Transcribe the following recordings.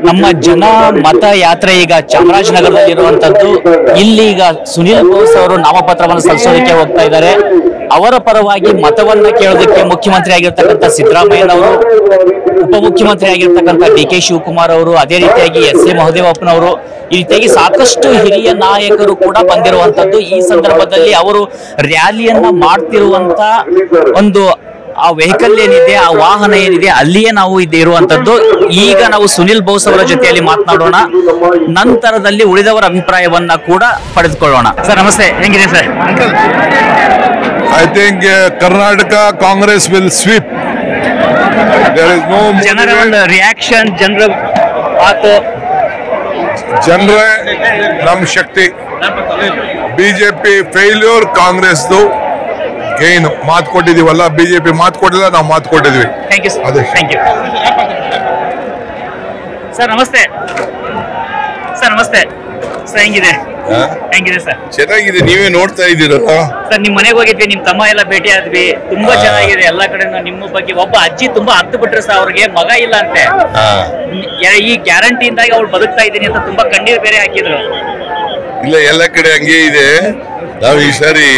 ನಮ್ಮ ಜನ ಮತ ಯಾತ್ರೆ ಈಗ ಚಾಮರಾಜನಗರದಲ್ಲಿರುವಂತದ್ದು. ಇಲ್ಲಿ ಈಗ ಸುನೀಲ್ ಬೋಸ್ ಅವರು ನಾಮಪತ್ರವನ್ನು ಸಲ್ಲಿಸೋದಕ್ಕೆ ಹೋಗ್ತಾ ಇದ್ದಾರೆ. ಅವರ ಪರವಾಗಿ ಮತವನ್ನ ಕೇಳೋದಕ್ಕೆ ಮುಖ್ಯಮಂತ್ರಿ ಆಗಿರ್ತಕ್ಕಂಥ ಸಿದ್ದರಾಮಯ್ಯನವರು, ಉಪಮುಖ್ಯಮಂತ್ರಿ ಆಗಿರ್ತಕ್ಕಂಥ DK ಶಿವಕುಮಾರ್ ಅವರು, ಅದೇ ರೀತಿಯಾಗಿ SA ಮಹದೇವಪ್ಪನವರು, ಈ ರೀತಿಯಾಗಿ ಸಾಕಷ್ಟು ಹಿರಿಯ ನಾಯಕರು ಕೂಡ ಬಂದಿರುವಂತದ್ದು. ಈ ಸಂದರ್ಭದಲ್ಲಿ ಅವರು ರ್ಯಾಲಿಯನ್ನ ಮಾಡ್ತಿರುವಂತ ಒಂದು ಆ ವೆಹಿಕಲ್ ಏನಿದೆ, ಆ ವಾಹನ ಏನಿದೆ, ಅಲ್ಲಿಯೇ ನಾವು ಇರುವಂತದ್ದು. ಈಗ ನಾವು ಸುನಿಲ್ ಬೋಸ್ ಅವರ ಜೊತೆಯಲ್ಲಿ ಮಾತನಾಡೋಣ, ನಂತರದಲ್ಲಿ ಉಳಿದವರ ಅಭಿಪ್ರಾಯವನ್ನ ಕೂಡ ಪಡೆದುಕೊಳ್ಳೋಣ. ಸರ್ ನಮಸ್ತೆ, ಹೆಂಗಿದೆ sir? I think Karnataka Congress will sweep. There is no ಜನರ ಒಂದು ರಿಯಾಕ್ಷನ್, ಜನರ ಮಾತು, ಜನರ ನಮ್ ಶಕ್ತಿ. BJP failure, Congress gain. ಮಾತು ಕೊಟ್ಟಿದೀವಲ್ಲ, ಬಿಜೆಪಿ ಮಾತು ಕೊಟ್ಟಿಲ್ಲ, ನಾವು ಮಾತು ಕೊಟ್ಟಿದ್ವಿ. ಥ್ಯಾಂಕ್ ಯು ಅದೇ. Thank you sir. ನಮಸ್ತೆ ಸರ್. ನಮಸ್ತೆ ಸರ್, ಹೆಂಗಿದೆ? ಹೆಂಗಿದೆ ಸರ್? ಚೆನ್ನಾಗಿದೆ. ನೀವೇ ನೋಡ್ತಾ ಇದ್ದೀರಲ್ಲ ಸರ್. ನಿಮ್ ಮನೆಗೆ ಹೋಗಿದ್ವಿ, ನಿಮ್ ತಮ್ಮ ಎಲ್ಲ ಭೇಟಿ ಆದ್ವಿ, ತುಂಬಾ ಚೆನ್ನಾಗಿದೆ. ಎಲ್ಲಾ ಕಡೆ ನಿಮ್ಮ ಬಗ್ಗೆ ಒಬ್ಬ ಅಜ್ಜಿ ತುಂಬಾ ಹತ್ತು ಬಿಟ್ರೆ ಸರ್, ಅವ್ರಿಗೆ ಮಗ ಇಲ್ಲ ಅಂತೆ. ಈ ಗ್ಯಾರಂಟಿಯಿಂದಾಗಿ ಅವ್ಳು ಬದುಕ್ತಾ ಇದ್ದೀನಿ ಅಂತ ತುಂಬಾ ಕಣ್ಣೀರು ಬೇರೆ ಹಾಕಿದ್ರು. ಇಲ್ಲ, ಎಲ್ಲ ಕಡೆ ಹಂಗೆ ಇದೆ. ನಾವು ಈ ಸಾರಿ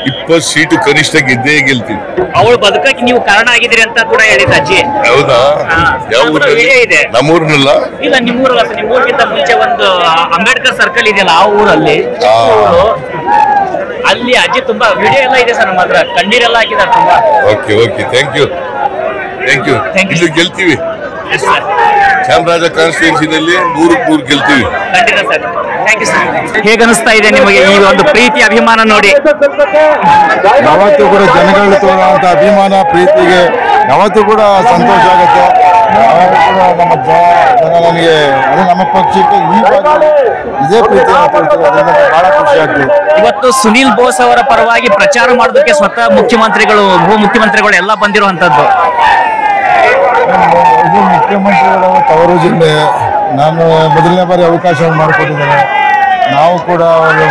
20 ಸೀಟು ಕನಿಷ್ಠ ಗೆದ್ದೇ ಗೆಲ್ತೀವಿ. ಅವಳು ಬದುಕಕ್ಕೆ ನೀವು ಕಾರಣ ಆಗಿದ್ರಿ ಅಂತ ಕೂಡ ಹೇಳಿದ ಅಜ್ಜಿ. ಹೌದಾ? ಯಾವ ಊರಲ್ಲಿ? ನಮ್ಮೂರ್ನಲ್ಲ. ಇಲ್ಲ, ನಿಮ್ಮೂರಲ್ಲ ಸರ್. ನಿಮ್ಮೂರ್ಗಿಂತ ಮುಂಚೆ ಒಂದು ಅಂಬೇಡ್ಕರ್ ಸರ್ಕಲ್ ಇದೆಯಲ್ಲ, ಆ ಊರಲ್ಲಿ ಅಲ್ಲಿ ಅಜ್ಜಿ ತುಂಬಾ ವಿಡಿಯೋ ಎಲ್ಲ ಇದೆ ಸರ್ ನಮ್ಮ ಹತ್ರ. ಕಣ್ಣೀರೆಲ್ಲ ಹಾಕಿದ್ದಾರೆ ತುಂಬಾ. Okay okay, thank you thank you. ಇಲ್ಲಿ ಗೆಲ್ತೀವಿ. ಚಾಮರಾಜ ಕಾನ್ಸ್ಟಿಟ್ಯೂನ್ಸಿನಲ್ಲಿ 100% ಗೆಲ್ತೀವಿ. ಖಂಡಿತ ಸರ್. Thank you sir. ಹೇಗೆ ಅನಿಸ್ತಾ ಇದೆ ನಿಮಗೆ ಈ ಒಂದು ಪ್ರೀತಿ ಅಭಿಮಾನ ನೋಡಿ? ಯಾವತ್ತೂ ಕೂಡ ಜನಗಳು ತೋರುವಂತ ಅಭಿಮಾನ, ಪ್ರೀತಿಗೆ ಯಾವತ್ತೂ ಕೂಡ ಸಂತೋಷ ಆಗುತ್ತೆ. ನಮ್ಮ ಜನ ನನಗೆ ಅದು ನಮ್ಮ ಪಕ್ಷಕ್ಕೆ ಈ ಭಾಗದಲ್ಲಿ ಇದೇ ಪ್ರೀತಿಯನ್ನು ತೋರಿಸಿರೋದ್ರಿಂದ ಬಹಳ ಖುಷಿ ಆಗ್ತದೆ. ಇವತ್ತು ಸುನೀಲ್ ಬೋಸ್ ಅವರ ಪರವಾಗಿ ಪ್ರಚಾರ ಮಾಡೋದಕ್ಕೆ ಸ್ವತಃ ಮುಖ್ಯಮಂತ್ರಿಗಳು, ಉಪಮುಖ್ಯಮಂತ್ರಿಗಳು ಎಲ್ಲ ಬಂದಿರುವಂತದ್ದು. ಇದು ಮುಖ್ಯಮಂತ್ರಿಗಳ ತವರು ಜಿಲ್ಲೆ. ನಾನು ಮೊದಲನೇ ಬಾರಿ ಅವಕಾಶವನ್ನು ಮಾಡಿಕೊಟ್ಟಿದ್ದಾರೆ. ನಾವು ಕೂಡ ಅವರು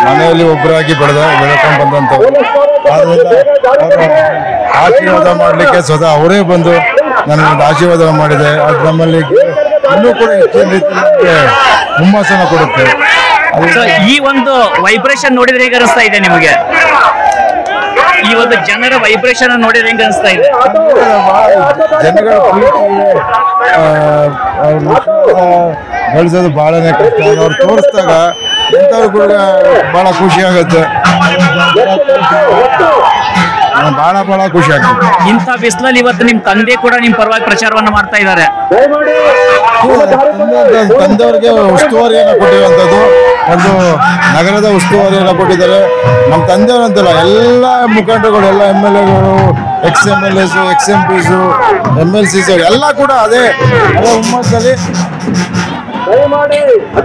ಮನೆಯಲ್ಲಿ ಒಬ್ಬರಾಗಿ ಬೆಳ್ಕೊಂಡು ಬಂದಂಥವ್ರು. ಆದ್ದರಿಂದ ಆಶೀರ್ವಾದ ಮಾಡಲಿಕ್ಕೆ ಸ್ವತಃ ಅವರೇ ಬಂದು ನನಗೆ ಆಶೀರ್ವಾದ ಮಾಡಿದೆ. ಅದು ನಮ್ಮಲ್ಲಿ ಇನ್ನೂ ಕೂಡ ಹೆಚ್ಚಿನ ರೀತಿಯಲ್ಲಿ ಹುಮ್ಮಸ್ಸನ್ನು ಕೊಡುತ್ತೆ. ಈ ಒಂದು ವೈಬ್ರೇಷನ್ ನೋಡಿದ್ರೆ ಹೇಗೆ ಅನಿಸ್ತಾ ಇದೆ ನಿಮಗೆ? ಈ ಒಂದು ಜನರ ವೈಬ್ರೇಷನ್ ನೋಡಿದ್ರೆ ಹೆಂಗ ಅನಿಸ್ತಾ ಇದೆ? ಜನಗಳ ಬೆಳೆಸೋದು ಬಹಳನೇ ಕಷ್ಟ. ಅವ್ರು ತೋರಿಸಿದಾಗ ಇಂಥವ್ರು ಕೂಡ ಬಹಳ ಖುಷಿ ಆಗುತ್ತೆ. ಬಹಳ ಖುಷಿ ಆಗ್ತದೆ. ಇಂಥ ಬಿಸಿಲಲ್ಲಿ ಇವತ್ತು ನಿಮ್ ತಂದೆ ಕೂಡ ನಿಮ್ ಪರವಾಗಿ ಪ್ರಚಾರವನ್ನ ಮಾಡ್ತಾ ಇದ್ದಾರೆ. ತಂದೆಯವರಿಗೆ ಉಸ್ತುವಾರಿಯನ್ನು ಕೊಟ್ಟಿರುವಂಥದ್ದು, ಒಂದು ನಗರದ ಉಸ್ತುವಾರಿಯನ್ನು ಕೊಟ್ಟಿದ್ದಾರೆ. ನಮ್ಮ ತಂದೆಯವರಂತಲ್ಲ, ಎಲ್ಲ ಮುಖಂಡರುಗಳು, ಎಲ್ಲ MLAಗಳು, ex-MLAs, ex-MPs, MLCs ಎಲ್ಲ ಕೂಡ ಅದೇ ಹುಮ್ಮಸ್ಸಲ್ಲಿ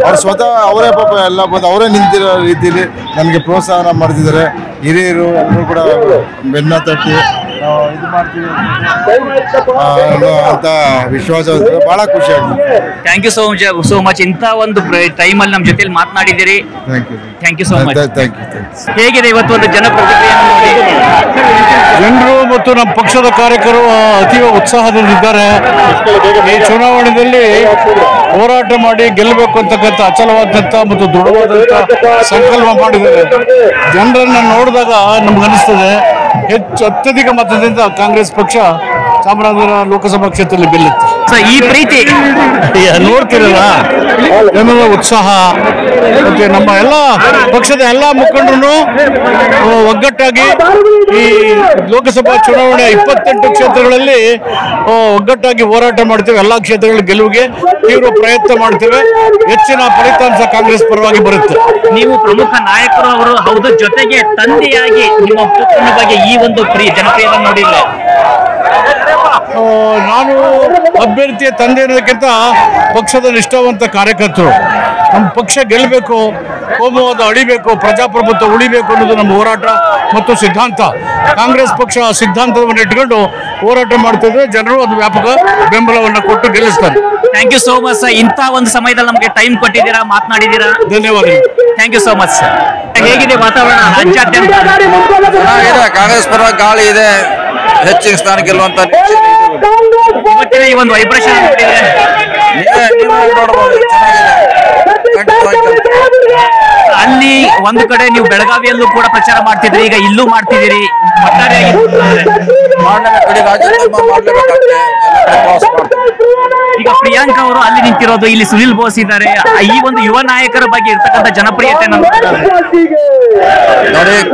ಅವ್ರು ಸ್ವತಃ ಅವರೇ ಪಾಪ ಎಲ್ಲ ಬಂದು ಅವರೇ ನಿಂತಿರೋ ರೀತಿಯಲ್ಲಿ ನನಗೆ ಪ್ರೋತ್ಸಾಹ ಮಾಡ್ತಿದ್ದಾರೆ. ಹಿರಿಯರು ಎಲ್ಲರೂ ಕೂಡ ಬೆನ್ನ ತಟ್ಟಿ ಇದು ಮಾಡ್ತೀವಿ ಅಂತ ವಿಶ್ವಾಸ ಬಹಳ ಖುಷಿ ಆಗ್ತದೆ. Thank you so much. ಇಂಥ ಒಂದು ಟೈಮಲ್ಲಿ ನಮ್ಮ ಜೊತೆಲಿ ಮಾತನಾಡಿದ್ದೀರಿ. Thank you so much. ಹೇಗಿದೆ ಇವತ್ತು ಒಂದು ಜನಪ್ರತಿಕ್ರಿಯೆ? ಜನರು ಮತ್ತು ನಮ್ಮ ಪಕ್ಷದ ಕಾರ್ಯಕರ್ತರು ಅತೀವ ಉತ್ಸಾಹದಲ್ಲಿದ್ದಾರೆ. ಈ ಚುನಾವಣೆಯಲ್ಲಿ ಹೋರಾಟ ಮಾಡಿ ಗೆಲ್ಲಬೇಕು ಅಂತಕ್ಕಂಥ ಅಚಲವಾದಂಥ ಮತ್ತು ದೃಢವಾದಂಥ ಸಂಕಲ್ಪ ಮಾಡಿದ್ದಾರೆ. ಜನರನ್ನ ನೋಡಿದಾಗ ನಮ್ಗನಿಸ್ತದೆ ಅತ್ಯಧಿಕ ಮತದಿಂದ ಕಾಂಗ್ರೆಸ್ ಪಕ್ಷ ಚಾಮರಾಜನಗರ ಲೋಕಸಭಾ ಕ್ಷೇತ್ರದಲ್ಲಿ ಗೆಲ್ಲುತ್ತೆ. ಈ ಪ್ರೀತಿ ನೋಡ್ತಿರಲ್ಲ, ಜನರ ಉತ್ಸಾಹ ಮತ್ತೆ ನಮ್ಮ ಎಲ್ಲ ಪಕ್ಷದ ಎಲ್ಲ ಮುಖಂಡರು ಒಗ್ಗಟ್ಟಾಗಿ ಈ ಲೋಕಸಭಾ ಚುನಾವಣೆ 28 ಕ್ಷೇತ್ರಗಳಲ್ಲಿ ಒಗ್ಗಟ್ಟಾಗಿ ಹೋರಾಟ ಮಾಡ್ತೇವೆ. ಎಲ್ಲ ಕ್ಷೇತ್ರಗಳ ಗೆಲುವಿಗೆ ತೀವ್ರ ಪ್ರಯತ್ನ ಮಾಡ್ತೇವೆ. ಹೆಚ್ಚಿನ ಫಲಿತಾಂಶ ಕಾಂಗ್ರೆಸ್ ಪರವಾಗಿ ಬರುತ್ತೆ. ನೀವು ಪ್ರಮುಖ ನಾಯಕರು ಅವರು ಹೌದು, ಜೊತೆಗೆ ತಂದೆಯಾಗಿ ನಿಮ್ಮ ಪುತ್ರನ ಬಗ್ಗೆ ಈ ಒಂದು ಜನಪ್ರಿಯತೆ ನೋಡಿಲ್ಲ. ನಾನು ಅಭ್ಯರ್ಥಿಯ ತಂದೆ ಅನ್ನೋದಕ್ಕಿಂತ ಪಕ್ಷದ ನಿಷ್ಠಾವಂತ ಕಾರ್ಯಕರ್ತರು. ನಮ್ಮ ಪಕ್ಷ ಗೆಲ್ಲಬೇಕು, ಕೋಮುವಾದ ಅಳಿಬೇಕು, ಪ್ರಜಾಪ್ರಭುತ್ವ ಉಳಿಬೇಕು ಅನ್ನೋದು ನಮ್ಮ ಹೋರಾಟ ಮತ್ತು ಸಿದ್ಧಾಂತ. ಕಾಂಗ್ರೆಸ್ ಪಕ್ಷ ಸಿದ್ಧಾಂತವನ್ನು ಇಟ್ಕೊಂಡು ಹೋರಾಟ ಮಾಡ್ತಿದ್ರೆ ಜನರು ಒಂದು ವ್ಯಾಪಕ ಬೆಂಬಲವನ್ನು ಕೊಟ್ಟು ಗೆಲ್ಲಿಸ್ತಾರೆ. Thank you so much sir. ಇಂಥ ಒಂದು ಸಮಯದಲ್ಲಿ ನಮಗೆ ಟೈಮ್ ಕೊಟ್ಟಿದ್ದೀರಾ, ಮಾತನಾಡಿದ್ದೀರಾ, ಧನ್ಯವಾದಗಳು. Thank you so much sir. ಹೇಗಿದೆ ವಾತಾವರಣ ರಾಜ್ಯಾದ್ಯಂತ? ಕಾಂಗ್ರೆಸ್ ಪರವಾಗಿ ಗಾಳಿ ಇದೆ, ಹೆಚ್ಚಿನ ಸ್ಥಾನ ಗೆಲ್ಲುವಂತ ಇವತ್ತಿನ ಈ ಒಂದು ವೈಬ್ರೇಷನ್ ನೋಡಬಹುದು, ಅಲ್ಲಿ ಒಂದು ಕಡೆ ನೀವು ಬೆಳಗಾವಿಯಲ್ಲೂ ಕೂಡ ಪ್ರಚಾರ ಮಾಡ್ತಿದ್ರಿ, ಈಗ ಇಲ್ಲೂ ಮಾಡ್ತಿದ್ದೀರಿ. ಈಗ ಪ್ರಿಯಾಂಕಾ ಅವರು ಅಲ್ಲಿ ನಿಂತಿರೋದು, ಇಲ್ಲಿ ಸುನಿಲ್ ಬೋಸ್ ಇದ್ದಾರೆ. ಈ ಒಂದು ಯುವ ನಾಯಕರ ಬಗ್ಗೆ ಇರ್ತಕ್ಕಂಥ ಜನಪ್ರಿಯತೆ ನೋಡಿ,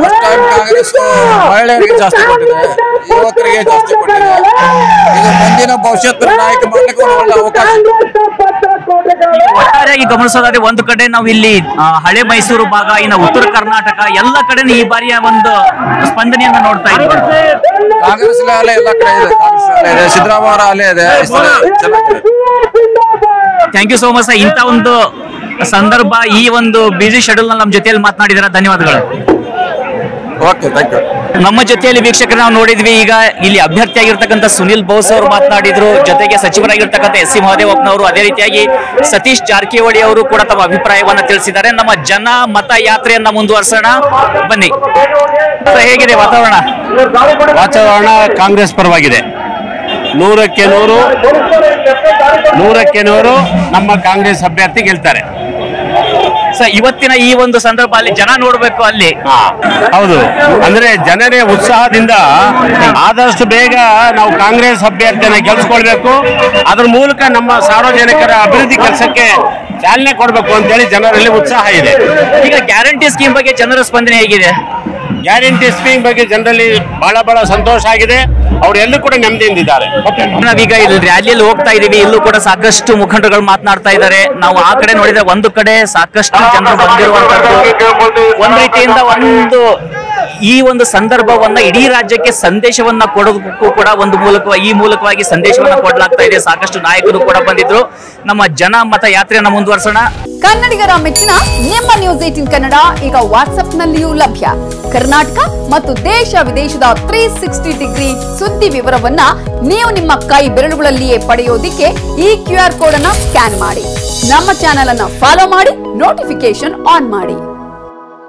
ಫಸ್ಟ್ ಟೈಮ್ ಕಾಂಗ್ರೆಸ್ ಮಹಿಳೆಯರಿಗೆ ಜಾಸ್ತಿ ಕೊಟ್ಟಿದೆ, ಯುವಕರಿಗೆ ಜಾಸ್ತಿ ಕೊಟ್ಟಿದೆ. ಇದು ಮುಂದಿನ ಭವಿಷ್ಯದ ನಾಯಕ ಮಾಡಲಿಕ್ಕೆ ಒಳ್ಳೆ ಅವಕಾಶ. ಒಟ್ಟಾರೆಯಾಗಿ ಗಮನಿಸೋದಾದ್ರೆ ಒಂದು ಕಡೆ ನಾವು ಇಲ್ಲಿ ಹಳೆ ಮೈಸೂರು ಭಾಗ, ಇನ್ನು ಉತ್ತರ ಕರ್ನಾಟಕ ಎಲ್ಲ ಕಡೆ ಈ ಬಾರಿಯ ಒಂದು ಸ್ಪಂದನೆಯನ್ನ ನೋಡ್ತಾ ಇದ್ದೀವಿ. ಕಾಂಗ್ರೆಸ್ ಅಲೆ ಎಲ್ಲ ಕಡೆ ಇದೆ, ಕಾಂಗ್ರೆಸ್ ಅಲೆ ಇದೆ, ಸಿದ್ದರಾಮಯ್ಯ ಅಲೆ ಇದೆ. Thank you so much. ಇಂಥ ಒಂದು ಸಂದರ್ಭ, ಈ ಒಂದು ಬಿಸಿ ಶೆಡ್ಯೂಲ್ ನಮ್ಮ ಜೊತೆಯಲ್ಲಿ ಮಾತನಾಡಿದಿರ, ಧನ್ಯವಾದಗಳು. Okay, thank you. ನಮ್ಮ ಜೊತೆಯಲ್ಲಿ ವೀಕ್ಷಕರು ನಾವು ನೋಡಿದ್ವಿ, ಈಗ ಇಲ್ಲಿ ಅಭ್ಯರ್ಥಿಯಾಗಿರ್ತಕ್ಕಂಥ ಸುನಿಲ್ ಬೋಸ್ ಅವರು ಮಾತನಾಡಿದ್ರು, ಜೊತೆಗೆ ಸಚಿವರಾಗಿರ್ತಕ್ಕಂಥ ಎಸ್ ಸಿ ಮಹದೇವಪ್ಪನವರು, ಅದೇ ರೀತಿಯಾಗಿ ಸತೀಶ್ ಜಾರಕಿಹೊಳಿ ಅವರು ಕೂಡ ತಮ್ಮ ಅಭಿಪ್ರಾಯವನ್ನ ತಿಳಿಸಿದ್ದಾರೆ. ನಮ್ಮ ಜನ ಮತ ಯಾತ್ರೆಯನ್ನ ಮುಂದುವರ್ಸೋಣ, ಬನ್ನಿ. ಹೇಗಿದೆ ವಾತಾವರಣ? ವಾತಾವರಣ ಕಾಂಗ್ರೆಸ್ ಪರವಾಗಿದೆ. 100ಕ್ಕೆ 100 ನಮ್ಮ ಕಾಂಗ್ರೆಸ್ ಅಭ್ಯರ್ಥಿ ಗೆಲ್ತಾರೆ. ಇವತ್ತಿನ ಈ ಒಂದು ಸಂದರ್ಭ ಅಲ್ಲಿ ಜನ ನೋಡ್ಬೇಕು ಅಲ್ಲಿ. ಹೌದು, ಅಂದ್ರೆ ಜನರೇ ಉತ್ಸಾಹದಿಂದ ಆದಷ್ಟು ಬೇಗ ನಾವು ಕಾಂಗ್ರೆಸ್ ಅಭ್ಯರ್ಥಿಯನ್ನ ಗೆಲ್ಸ್ಕೊಳ್ಬೇಕು, ಅದ್ರ ಮೂಲಕ ನಮ್ಮ ಸಾರ್ವಜನಿಕರ ಅಭಿವೃದ್ಧಿ ಕೆಲಸಕ್ಕೆ ಚಾಲನೆ ಕೊಡಬೇಕು ಅಂತೇಳಿ ಜನರಲ್ಲಿ ಉತ್ಸಾಹ ಇದೆ. ಈಗ ಗ್ಯಾರಂಟಿ ಸ್ಕೀಮ್ ಬಗ್ಗೆ ಜನರ ಸ್ಪಂದನೆ ಹೇಗಿದೆ? ಗ್ಯಾರಂಟಿ ಸ್ಕೀಮ್ ಬಗ್ಗೆ ಜನರಲ್ಲಿ ಬಹಳ ಸಂತೋಷ ಆಗಿದೆ. ಅವರೆಲ್ಲೂ ಕೂಡ ನೆಮ್ಮದಿಯಿಂದಿದ್ದಾರೆ. ನಾವೀಗ ಇಲ್ಲಿ ರ್ಯಾಲಿಯಲ್ಲಿ ಹೋಗ್ತಾ ಇದೀವಿ, ಇಲ್ಲೂ ಕೂಡ ಸಾಕಷ್ಟು ಮುಖಂಡರುಗಳು ಮಾತನಾಡ್ತಾ ಇದ್ದಾರೆ. ನಾವು ಆ ಕಡೆ ನೋಡಿದ್ರೆ ಒಂದು ಕಡೆ ಸಾಕಷ್ಟು ಜನರು ಬಂದಿರುವಂತದ್ದು, ಒಂದ್ ರೀತಿಯಿಂದ ಈ ಒಂದು ಸಂದರ್ಭವನ್ನ ಇಡೀ ರಾಜ್ಯಕ್ಕೆ ಸಂದೇಶವನ್ನ ಕೊಡೋದಕ್ಕೂ ಕೂಡ ಈ ಮೂಲಕವಾಗಿ ಸಂದೇಶವನ್ನ ಕೊಡಲಾಗ್ತಾ ಇದೆ. ಸಾಕಷ್ಟು ನಾಯಕರು ಕೂಡ ಬಂದಿದ್ರು. ನಮ್ಮ ಜನ ಮತ ಯಾತ್ರೆಯನ್ನ ಮುಂದುವರ್ಸೋಣ. ಕನ್ನಡಿಗರ ಮೆಚ್ಚಿನ ನಿಮ್ಮ ನ್ಯೂಸ್ 18 ಕನ್ನಡ ಈಗ ವಾಟ್ಸ್ಆಪ್ ನಲ್ಲಿಯೂ ಲಭ್ಯ. ಕರ್ನಾಟಕ ಮತ್ತು ದೇಶ ವಿದೇಶದ 360 ಡಿಗ್ರಿ ಸುದ್ದಿ ವಿವರವನ್ನ ನೀವು ನಿಮ್ಮ ಕೈ ಬೆರಳುಗಳಲ್ಲಿಯೇ ಪಡೆಯೋದಿಕ್ಕೆ ಈ QR ಕೋಡ್ ಅನ್ನ ಸ್ಕ್ಯಾನ್ ಮಾಡಿ. ನಮ್ಮ ಚಾನೆಲ್ ಅನ್ನ ಫಾಲೋ ಮಾಡಿ, ನೋಟಿಫಿಕೇಶನ್ ಆನ್ ಮಾಡಿ.